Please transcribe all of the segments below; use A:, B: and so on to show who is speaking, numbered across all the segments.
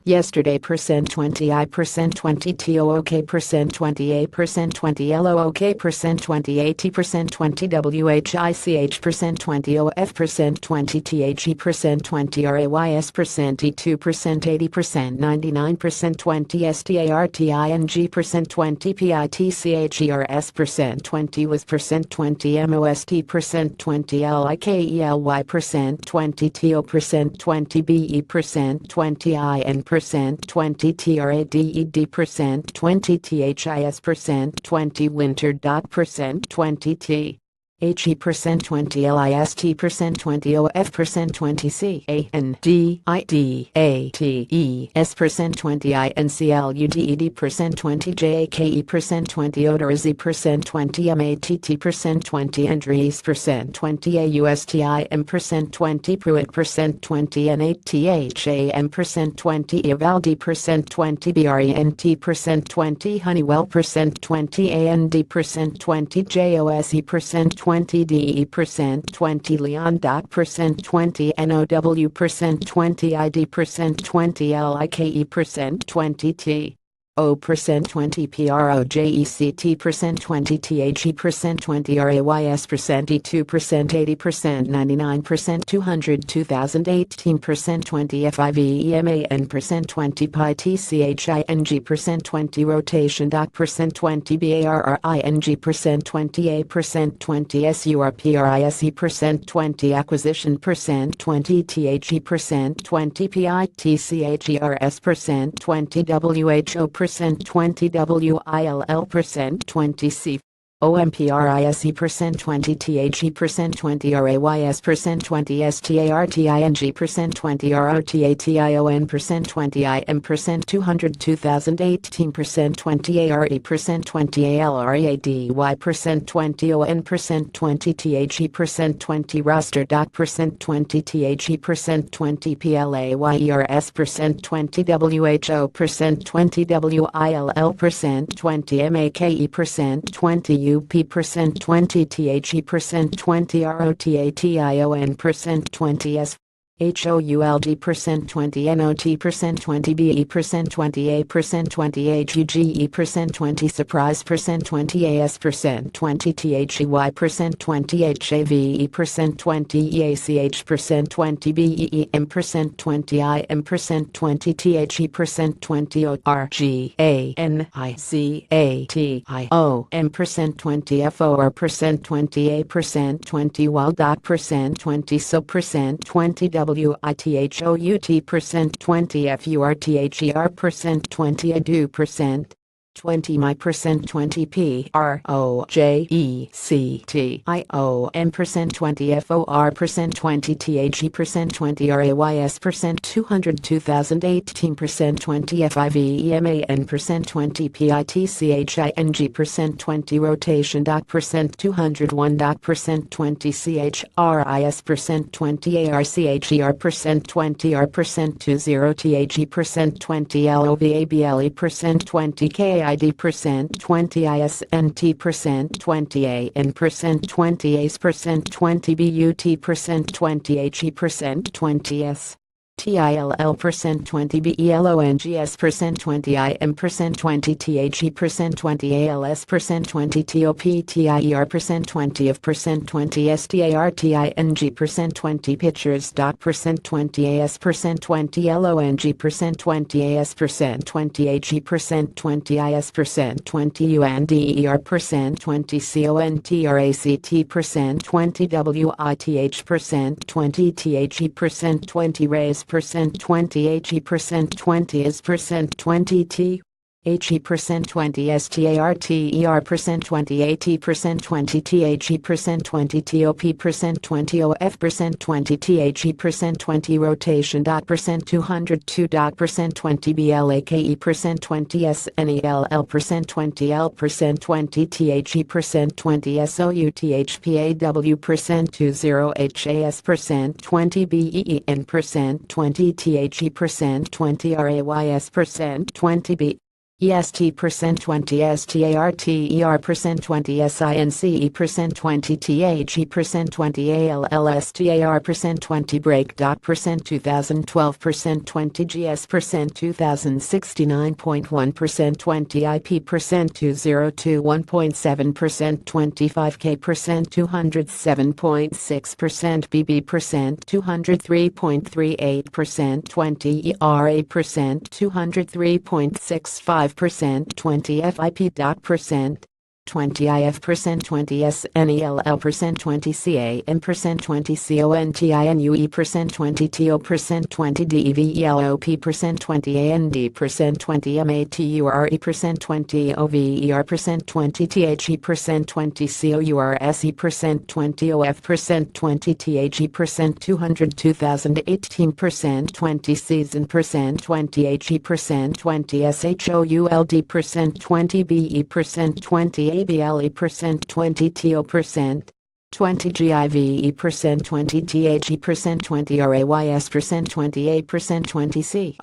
A: Yesterday percent 20 I percent 20 TOOK percent 28 percent 20 LOOK percent 20 AT percent 20 WHICH percent 20 OF percent 20 THE percent 20 RAYS percent E2 percent 80 percent 99 percent 20 STARTING percent 20 PITCHERS percent 20 was percent 20 MOST percent 20 LIKELY percent 20 TO percent 20 BE percent 20 IN percent 20 TRADED percent 20 THIS percent 20 winter dot percent 20 T HE percent 20 LIST percent 20 OF percent 20 CANDIDATES percent 20 INCLUDED percent 20 JAKE percent 20 ODORZ percent 20 MATT percent 20 Andres percent 20 AUSTIM percent 20 Pruitt percent 20 NATHAM percent 20 Evaldi percent 20 BRENT percent 20 Honeywell percent 20 AND percent 20 JOSE percent 20 DE percent 20 Leon dot percent 20 NOW percent 20 ID percent 20 LIKE percent 20 T O percent 20 PROJECT percent 20 THE percent 20 RAYS percent E2 percent 80 percent 99 percent 200 2018 percent 20 FIVEMAN percent 20 PITCHING percent 20 rotation dot percent 20 BARRING percent 20 A percent 20 SURPRISE percent 20 acquisition percent 20 THE percent 20 PITCHERS percent 20 WHO percent 20 WILL percent 20 C OMPRISE percent 20 THE percent 20 RAYS percent 20 STARTING percent 20 ROTATION percent 20 IM percent 200 2018 percent 20 ARE percent 20 ALREADY percent 20 ON percent 20 THE percent 20 roster dot percent 20 THE percent 20 PLAYERS percent 20 WHO percent 20 WILL percent 20 MAKE percent 20 UP percent 20 THE percent 20 ROTATION percent 20 S HOULD percent 20 NOT percent 20 BE percent 20 A percent 20 HUGE percent 20 surprise percent 20 AS percent 20 THEY percent 20 HAVE percent 20 EACH percent 20 BEEM percent 20 IM percent 20 THE percent 20 ORGANICATIOM percent 20 FOR percent 20 A percent 20 WAL dot percent 20 SO percent 20 WITHOUT percent 20 FURTHER percent 20 ADU percent 20 my percent 20 PROJECTIOM percent 20 FOR percent 20 THE percent 20 RAYS percent 200 2018 percent 20 FIVEMAN percent 20 PITCHING percent 20 rotation dot percent 201 dot percent 20 CHRIS percent 20 ARCHER percent 20 R percent 20 THE percent 20 LOVABLE percent 20 KID percent 20 ISNT percent 20 AN percent 20 ACE percent 20 BUT percent 20 HE percent 20 S TILL percent 20 BELONGS percent 20 IM percent 20 THE percent 20 ALS percent 20 TOPTIER percent 20 of percent 20 STARTING percent 20 pictures dot percent 20 AS percent 20 LONG percent 20 AS percent 20 HE percent 20 IS percent 20 UNDER percent 20 CONTRACT percent 20 WITH percent 20 THE percent 20 RAIS percent 20 HE percent 20 is percent 20 T HE percent 20 STARTER percent 20 AT percent 20 THE percent 20 TOP percent 20 OF percent 20 THE percent 20 rotation dot percent 202 dot percent 20 BLAKE percent 20 SNELL percent 20 L percent 20 THE percent 20 SOUTHPAW percent 20 HAS percent 20 BEEN percent 20 THE percent 20 RAYS percent 20 B EST percent 20 STARTER percent 20 SINCE percent 20 THE percent 20 ALLSTAR percent 20 break dot percent 2012 percent 20 GS percent 2069.1 percent 20 IP percent 2021.7 percent 25K percent 207.6 percent BB percent 203.38 percent 20 ERA percent 203.65 percent 20 FIP dot percent 20 IF percent 20 SNELL percent 20 CAN percent 20 CONTINUE percent 20 TO percent 20 DEVELOP percent 20 AND percent 20 MATURE percent 20 OVER percent 20 THE percent 20 COURSE percent 20 OF percent 20 THE percent 202,018 percent 20 season percent 20 HE percent 20 SHOULD percent 20 BE percent 20 ABLE percent 20 TO percent 20 GIVE percent 20 THE percent 20 RAYS percent 28 percent 20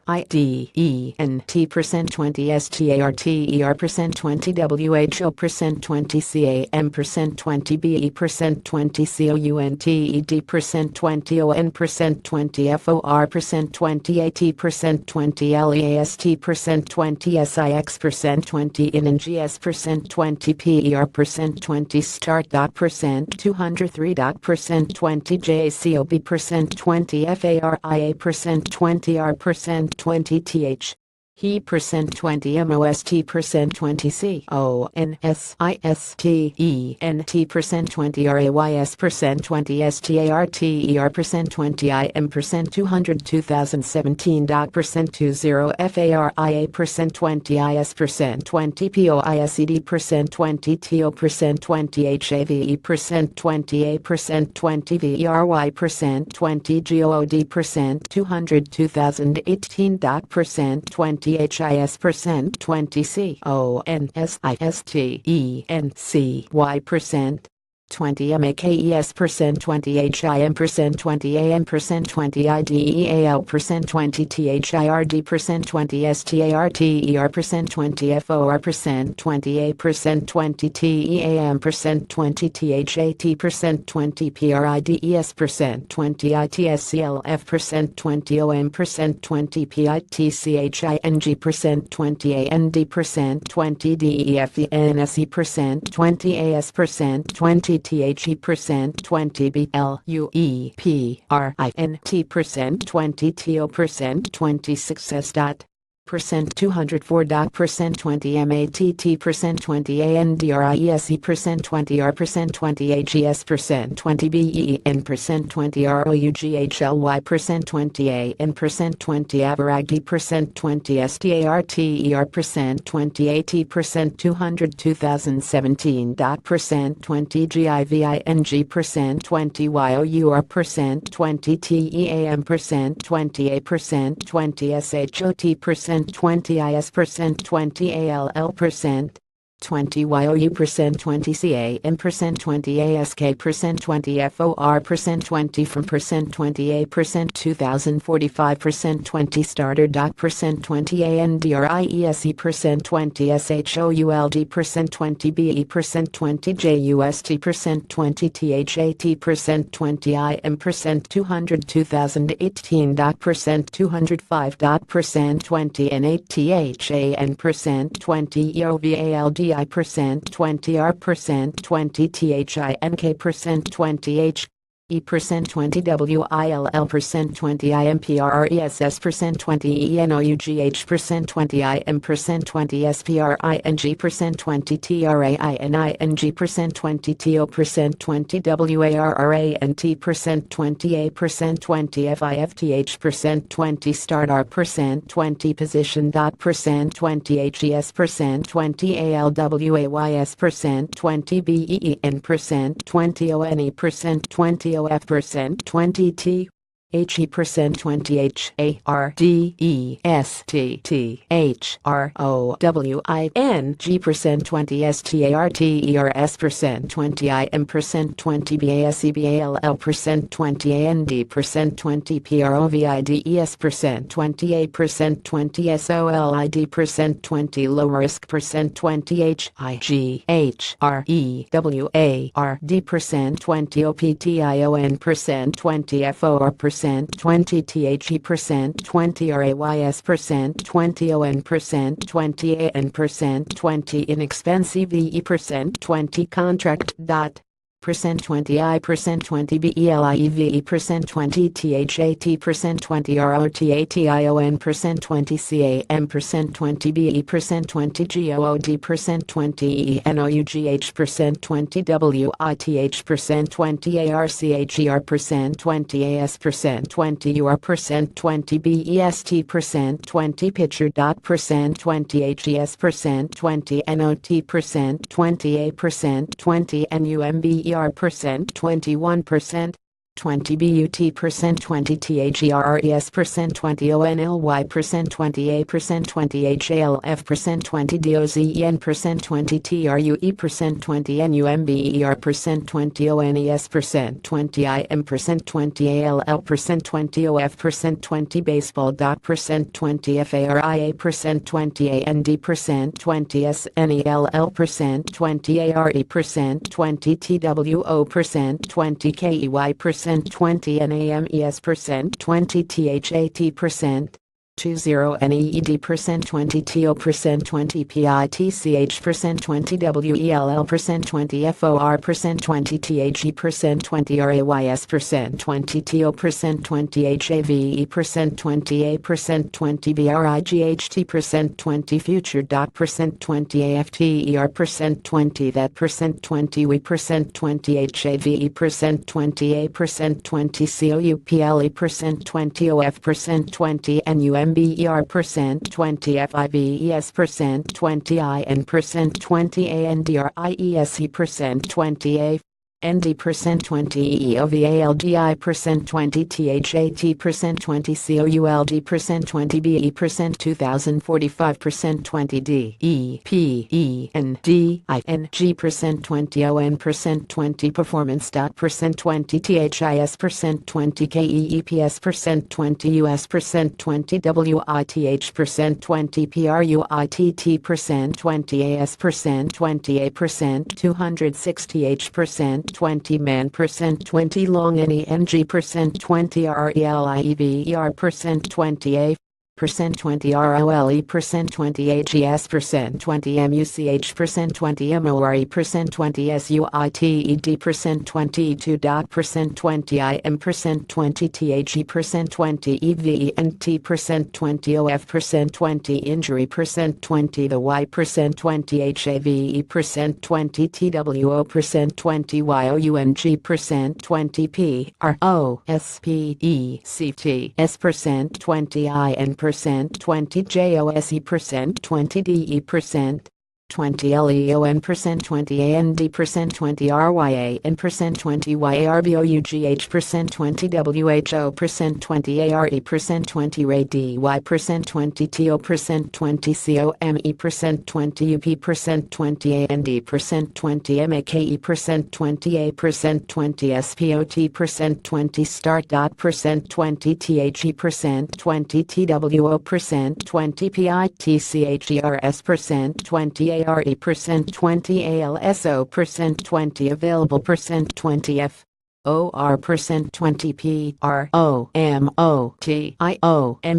A: CONFIDENT percent 20 STARTER percent 20 WHO percent 20 CAM percent 20 BE percent 20 COUNTED percent 20 ON percent 20 FOR percent 20 AT percent 20 LEAST percent 20 SIX percent 20 IN GS percent 20 PER percent 20 STAR dot percent 203 dot percent 20 JCOB percent 20 FARIA percent 20 R percent 20 TH He percent 20 MOST percent 20 CONSISTENT percent 20 RAYS percent 20 STARTER percent 20 IM percent 202,017 dot percent 20 FARIA percent 20 IS percent 20 POISED percent 20 TO percent 20 HAVE percent 20 A percent 20 VERY percent 20 GOOD percent 202,018 dot percent 20 HIS percent 20 CONSISTENCY percent 20 MAKES percent 20 HIM percent 20 AM percent 20 IDEAL percent 20 THIRD percent 20 STARTER percent 20 FOR percent 20 A percent 20 TEAM percent 20 THAT percent 20 PRIDES percent 20 ITSCLF percent 20 OM percent 20 PITCHING percent 20 AND percent 20 DEFENSE percent 20 AS percent 20 THE percent 20 BLUEPRINT percent 20 TO percent 20 success dot percent 204 dot percent 20 MATT percent 20 ANDRIESE percent 20 R percent 20 AGS percent 20 BEN percent 20 ROUGHLY percent 20 AN percent 20 ABRAGD percent 20 STARTER percent 20 AT percent 202,017 dot percent 20 GIVING percent 20 YOUR percent 20 TEAM percent 20 A percent 20 SHOT percent 20 IS percent 20 ALL percent 20 YOU percent 20 CAM percent 20 ASK percent 20 FOR percent 20 from percent 20 A percent 2045 percent 20 starter dot percent 20 ANDRIESE percent 20 SHOULD percent 20 BE percent 20 JUST percent 20 THAT percent 20 IM percent 202,018 dot percent 205 dot percent 20 NATHAN percent 20 EOVALD I percent 20 R percent 20 THINK percent 20 H E percent 20 WILL percent 20 IMPRESS percent 20 ENOUGH percent 20 IM percent 20 SPRING percent 20 TRAINING percent 20 TO percent 20 WARRANT percent 20 A percent 20 FIFTH percent 20 STARTR percent 20 position dot percent 20 HES percent 20 ALWAYS percent 20 BEEN percent 20 ONE percent 20 OF percent 20 T HE percent 20 HARDESTTHROWING percent 20 STARTERS percent 20 IM percent 20 BASEBALL percent 20 AND percent 20 PROVIDES percent 20 A percent 20 SOLID percent 20 low risk percent 20 HIGHREWARD percent 20 OPTION percent 20 FOR percent 20 THE percent 20 RAYS percent 20 ON percent 20 AN percent 20 inexpensive VE percent 20 contract dot percent 20 I percent 20 BELIEVE percent 20 THAT percent 20 ROTATION percent 20 CAM percent 20 BE percent 20 GOOD percent 20 ENOUGH percent 20 WITH percent 20 ARCHER percent 20 AS percent 20 UR percent 20 BEST percent 20 picture dot percent 20 HES percent 20 NOT percent 20 A percent 20 NUMBER percent 21%, 20 BUT percent 20 THERRES percent 20 ONLY percent 20 A percent 20 HALF percent 20 DOZEN percent 20 TRUE percent 20 NUMBER percent 20 ONES percent 20 IM percent 20 ALL percent 20 OF percent 20 baseball dot percent 20 FARIA percent 20 AND percent 20 SNELL percent 20 ARE percent 20 TWO percent 20 KEY percent 20 NAMES percent 20 THAT percent 20 NEED percent 20 TO percent 20 PITCH percent 20 WELL percent 20 FOR percent 20 THE percent 20 RAYS percent 20 TO percent 20 HAVE percent 20 A percent 20 BRIGHT percent 20 future dot percent 20 AFTER percent 20 that percent 20 we percent 20 HAVE percent 20 A percent 20 COUPLE percent 20 OF percent 20 NUMBER percent 20 FIVES percent 20 IN percent 20 ANDRIESE percent 20 A ND percent 20 EOVALGI percent 20 THAT percent 20 COULD percent 20 BE percent 2045 percent 20 DEPENDING percent 20 ON percent 20 performance dot percent 20 THIS percent 20 KEEPS percent 20 US percent 20 WITH percent 20 PRUITT percent 20 AS percent 20 A percent 260H percent 20 man percent 20 long NENG percent 20 RELIEVER percent 20 A percent 20 ROLE percent 20 AGS percent 20 MUCH percent 20 MORE percent 20 SUITED percent 22 dot percent 20 IM percent 20 THE percent 20 EVENT percent 20 OF percent 20 injury percent 20 the Y percent 20 HAVE percent 20 TWO percent 20 YOUNG percent 20 PROSPECTS percent 20 IN percent 20 JOSE percent 20 DE percent 20 LEON percent 20 AND percent 20 RYAN percent 20 YARBOUGH percent 20 WHO percent 20 ARE percent 20 RADY percent 20 TO percent 20 COME percent 20 UP percent 20 AND percent 20 MAKE percent 20 A percent 20 SPOT percent 20 start dot percent 20 THE percent 20 TWO percent 20 PITCHERS percent 20 ARE percent 20 ALSO percent 20 available percent 20 FOR percent 20 PROMOTION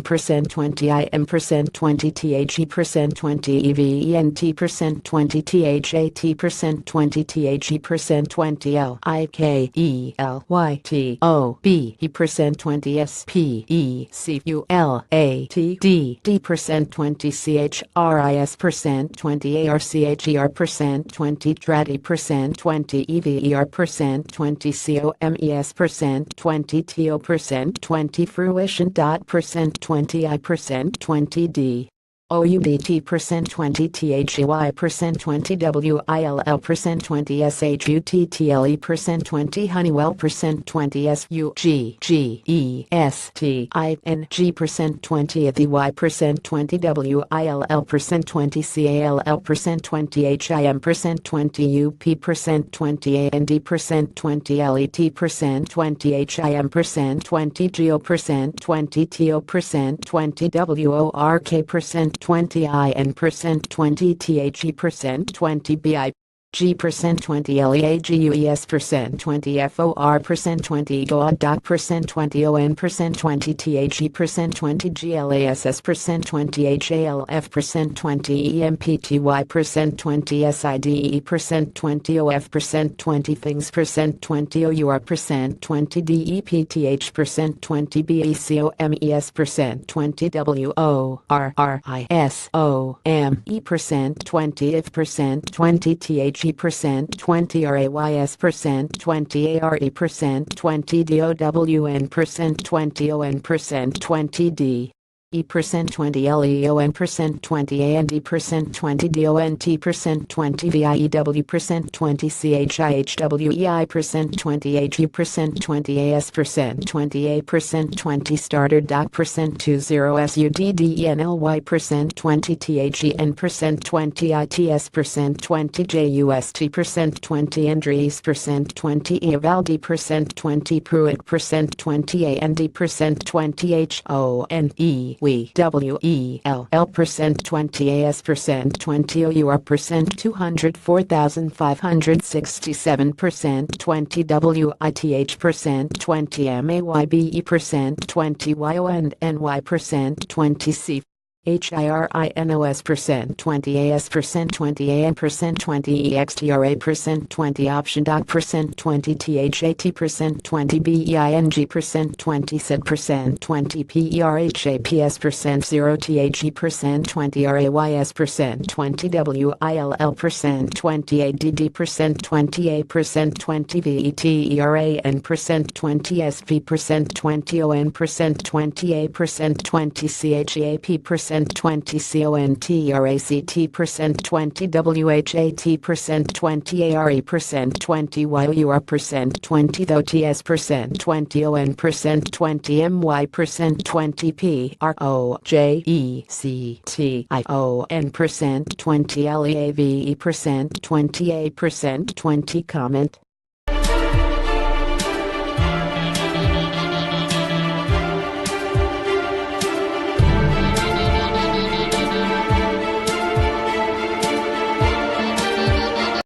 A: percent 20 IM percent 20 THE percent 20 EVENT percent 20 THAT percent 20 THE percent 20 LIKELYTOBE percent 20 SPECULATD percent 20 CHRIS percent 20 ARCHER percent 20 TRADI percent 20 EVER percent 20 COMES percent 20 TO percent 20 fruition dot percent 20 I percent 20 D OUBT percent 20 THEY percent 20 WILL percent 20 SHUTTLE percent 20 Honeywell percent 20 SUGGESTING percent 20 THY percent 20 WILL percent 20 CALL percent 20 HIM percent 20 UP percent 20 AND percent 20 LET percent 20 HIM percent 20 GEO percent 20 TO percent 20 WORK percent 20 IN percent 20 THE percent 20 BI G percent 20 LEAGUES percent 20 FOR percent 20 GOD percent 20 ON percent 20 THE percent 20 GLASS percent 20 HALF percent 20 EMPTY percent 20 SIDE percent 20 OF percent 20 FINGS percent 20 OUR percent 20 DEPTH percent 20 BECOMES percent 20 WORRISOME percent 20 IF percent 20 THE percent 20 RAYS percent 20 ARE percent 20 DOWN percent 20 ON percent 20 D percent 20 LEON percent 20 AND percent 20 DONT percent 20 VIEW percent 20 CHIHWEI percent 20 HU percent 20 AS percent 20 A percent 20 starter doc percent 20 SUDDENLY percent 20 THEN percent 20 ITS percent 20 JUST percent 20 Andres percent 20 Evaldi percent 20 Pruitt percent 20 AND percent 20 HONE WELL percent 20 AS percent 20 OUR percent 204,567 percent 20 WITH percent 20 MAYBE percent 20 YONNY percent 20 C HIRINOS percent 20 AS percent 20 AN percent 20 EXTRA percent 20 option doc percent 20 THAT percent 20 BEING percent 20 SED percent 20 PERHAPS percent 0 THE percent 20 RAYS percent 20 WILL percent 20 ADD percent 20 A percent 20 VETERAN percent 20 SP percent 20 ON percent 20 A percent 20 CHEAP percent 20 CONTRACT percent 20 WHAT percent 20 ARE percent 20 YUR percent 20 THOTS percent 20 ON percent 20 MY percent 20 PROJECTION percent 20 LEAVE percent 20 A percent 20 comment